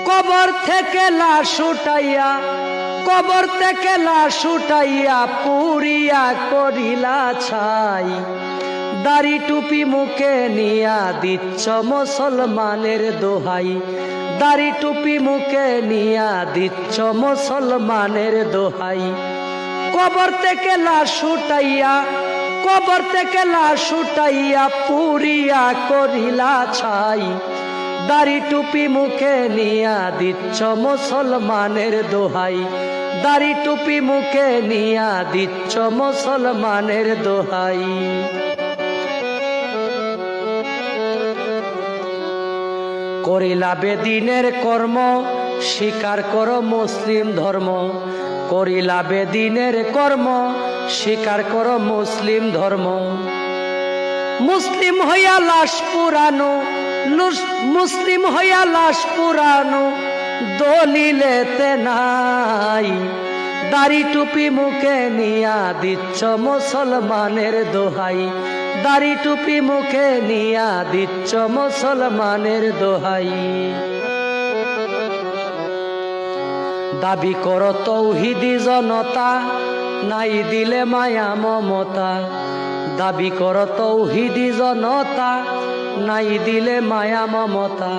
কবর থেকে লাশ উঠাইয়া, কবর থেকে লাশ উঠাইয়া পুরিয়া করিলা ছাই। দাড়ি টুপি মুখে নিয়া দিচ্ছ মুসলমানের দোহাই, দাড়ি টুপি মুখে নিয়া দিচ্ছ মুসলমানের দোহাই। কবর থেকে লাশ উঠাইয়া, কবর থেকে লাশ উঠাইয়া পুরিয়া করিলা ছাই। দাড়ি টুপি মুখে নিয়া দিচ্ছ মুসলমানের দোহাই, দাড়ি টুপি মুখে নিয়া দিচ্ছ মুসলমানের দোহাই। করিলা বেদিনের কর্ম, স্বীকার করো মুসলিম ধর্ম। করিলা বেদিনের কর্ম, স্বীকার করো মুসলিম ধর্ম। মুসলিম হইয়া লাশ পুরানো, মুসলিম হইয়া লাশ পুরানো দলিলেতে নাই। দাড়ি টুপি মুখে নিয়া দিচ্ছ মুসলমানের দোহাই, দাড়ি টুপি মুখে নিয়া দিচ্ছ মুসলমানের দোহাই। দাবি করো তৌহিদি জনতা, নাই দিলে মায়া মমতা। দাবি করো তৌহিদি জনতা, নাই দিলে মায়া মমতা।